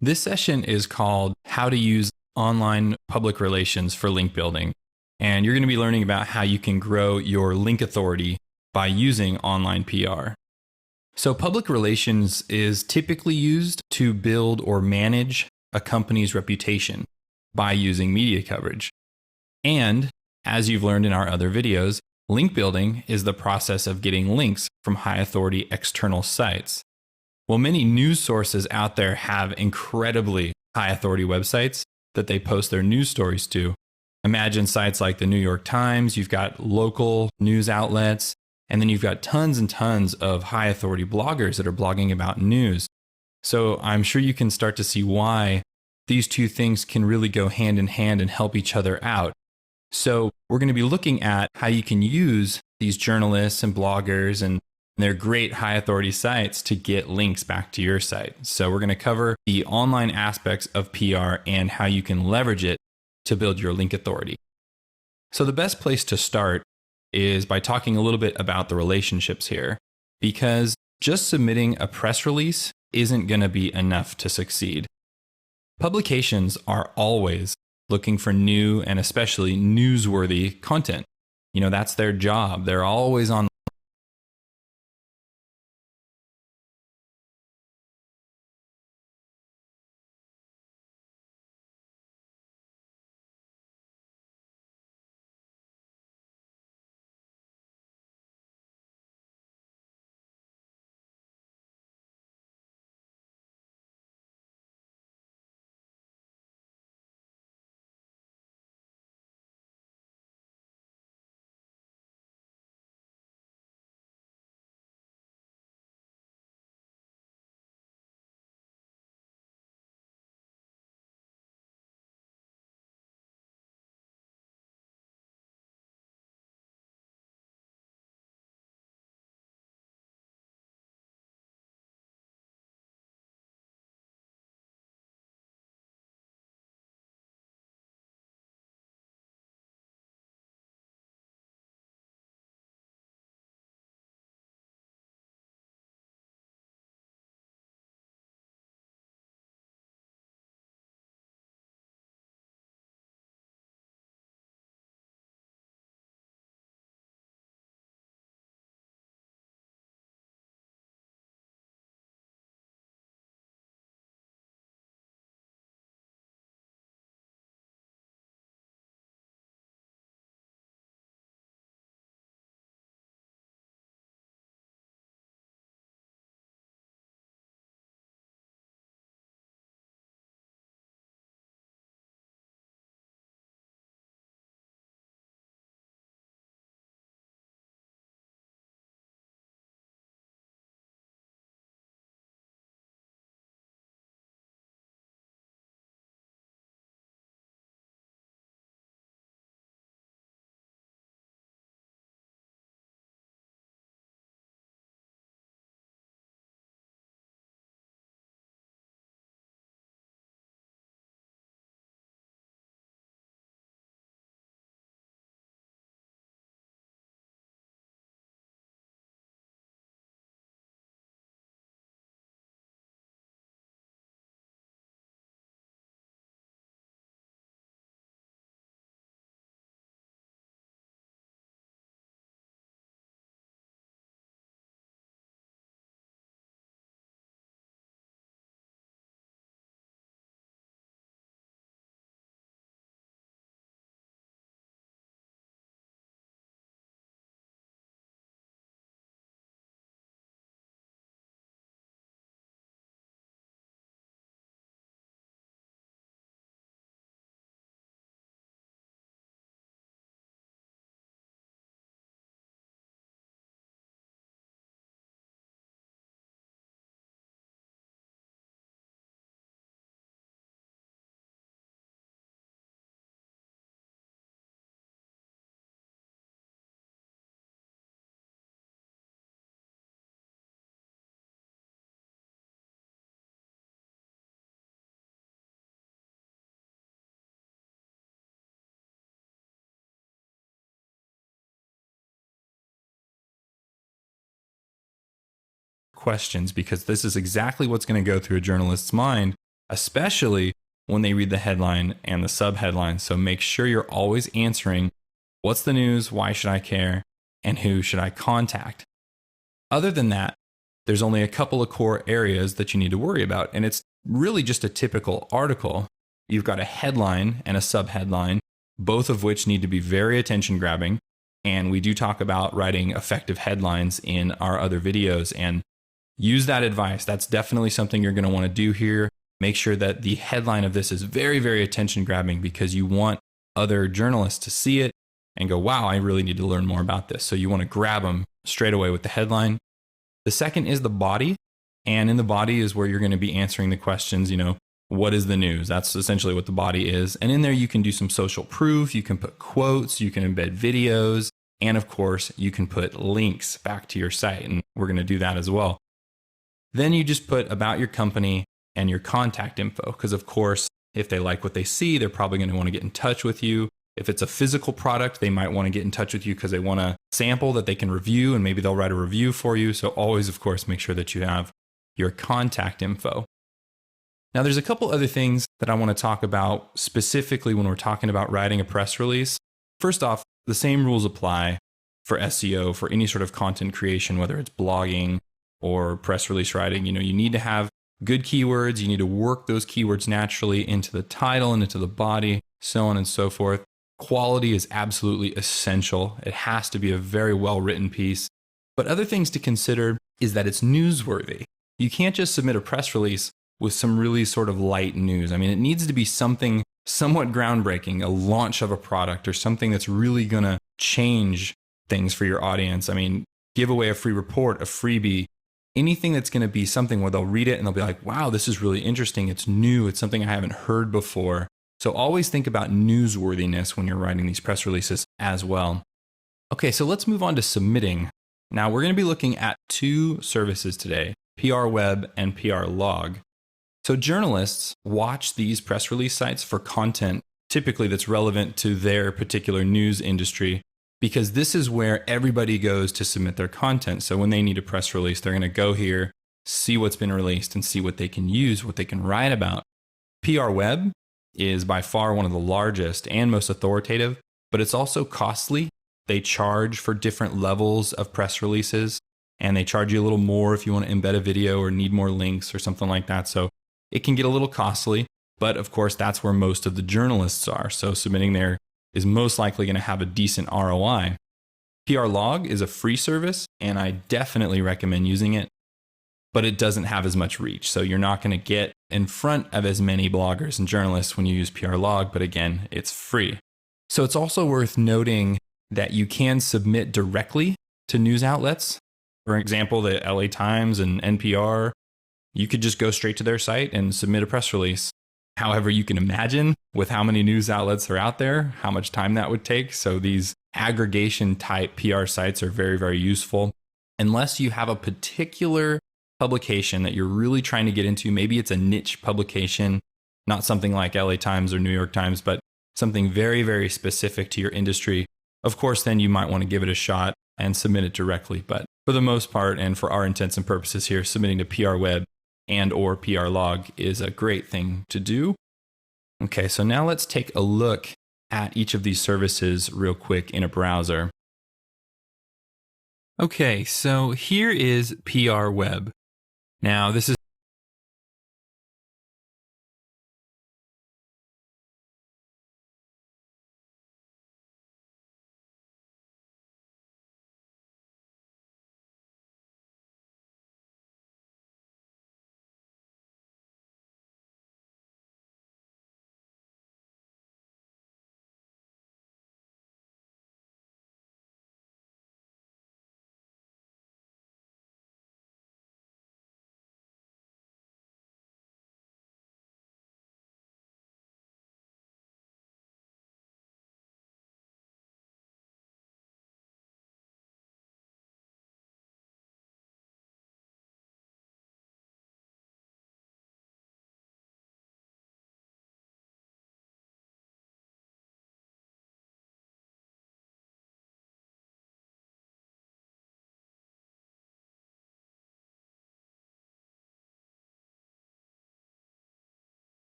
This session is called How to Use Online Public Relations for Link Building. And you're going to be learning about how you can grow your link authority by using online PR. So, public relations is typically used to build or manage a company's reputation by using media coverage. And as you've learned in our other videos, link building is the process of getting links from high authority external sites. Well, many news sources out there have incredibly high authority websites that they post their news stories to. Imagine sites like the New York Times, you've got local news outlets, and then you've got tons and tons of high authority bloggers that are blogging about news. So I'm sure you can start to see why these two things can really go hand in hand and help each other out. So we're going to be looking at how you can use these journalists and bloggers and their great high authority sites to get links back to your site. So we're going to cover the online aspects of PR and how you can leverage it to build your link authority. So the best place to start is by talking a little bit about the relationships here, because just submitting a press release isn't going to be enough to succeed. Publications are always looking for new and especially newsworthy content. That's their job. They're always on questions, because this is exactly what's going to go through a journalist's mind especially when they read the headline and the subheadline. So make sure you're always answering, what's the news? Why should I care? And who should I contact? Other than that, there's only a couple of core areas that you need to worry about. And it's really just a typical article. You've got a headline and a subheadline, both of which need to be very attention grabbing. And we do talk about writing effective headlines in our other videos, and use that advice. That's definitely something you're going to want to do here. Make sure that the headline of this is very, very attention grabbing, because you want other journalists to see it and go, wow, I really need to learn more about this. So you want to grab them straight away with the headline. The second is the body. And in the body is where you're going to be answering the questions, what is the news? That's essentially what the body is. And in there, you can do some social proof. You can put quotes, you can embed videos, and of course, you can put links back to your site. And we're going to do that as well. Then you just put about your company and your contact info, because of course, if they like what they see, they're probably going to want to get in touch with you. If it's a physical product, they might want to get in touch with you because they want a sample that they can review, and maybe they'll write a review for you. So always, of course, make sure that you have your contact info. Now, there's a couple other things that I want to talk about specifically when we're talking about writing a press release. First off, the same rules apply for SEO, for any sort of content creation, whether it's blogging or press release writing. You need to have good keywords. You need to work those keywords naturally into the title and into the body, so on and so forth. Quality is absolutely essential. It has to be a very well-written piece. But other things to consider is that it's newsworthy. You can't just submit a press release with some really sort of light news. I mean, it needs to be something somewhat groundbreaking, a launch of a product or something that's really going to change things for your audience. I mean, give away a free report, a freebie, anything that's going to be something where they'll read it and they'll be like, wow, this is really interesting. It's new. It's something I haven't heard before. So always think about newsworthiness when you're writing these press releases as well. Okay, so let's move on to submitting. Now we're going to be looking at two services today, PR Web and PR Log. So journalists watch these press release sites for content typically that's relevant to their particular news industry, because this is where everybody goes to submit their content. So when they need a press release, they're going to go here, see what's been released, and see what they can use, what they can write about. PR Web is by far one of the largest and most authoritative, but it's also costly. They charge for different levels of press releases, and they charge you a little more if you want to embed a video or need more links or something like that. So it can get a little costly, but of course, that's where most of the journalists are. So submitting there is most likely going to have a decent ROI. PR Log is a free service, and I definitely recommend using it, but it doesn't have as much reach. So you're not going to get in front of as many bloggers and journalists when you use PR Log, but again, it's free. So it's also worth noting that you can submit directly to news outlets. For example, the LA Times and NPR, you could just go straight to their site and submit a press release. However, you can imagine with how many news outlets are out there, how much time that would take. So these aggregation type PR sites are very, very useful. Unless you have a particular publication that you're really trying to get into, maybe it's a niche publication, not something like LA Times or New York Times, but something very, very specific to your industry. Of course, then you might want to give it a shot and submit it directly. But for the most part, and for our intents and purposes here, submitting to PR Web and or PR Log is a great thing to do. Okay, so now let's take a look at each of these services real quick in a browser. Okay, so here is PR Web. Now, this is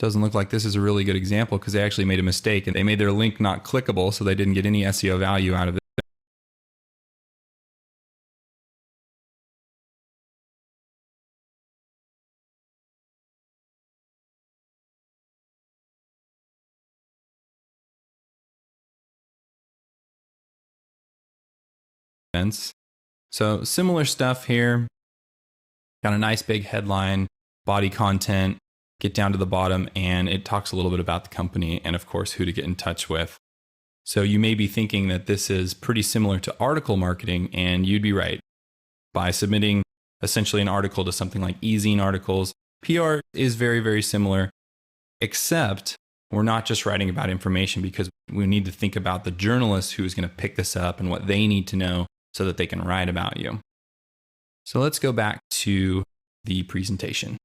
Doesn't look like this is a really good example because they actually made a mistake and they made their link not clickable, so they didn't get any SEO value out of it. So similar stuff here. Got a nice big headline, body content, get down to the bottom, and it talks a little bit about the company and, of course, who to get in touch with. So you may be thinking that this is pretty similar to article marketing, and you'd be right. By submitting essentially an article to something like eZine articles, PR is very, very similar, except we're not just writing about information, because we need to think about the journalist who's going to pick this up and what they need to know so that they can write about you. So let's go back to the presentation.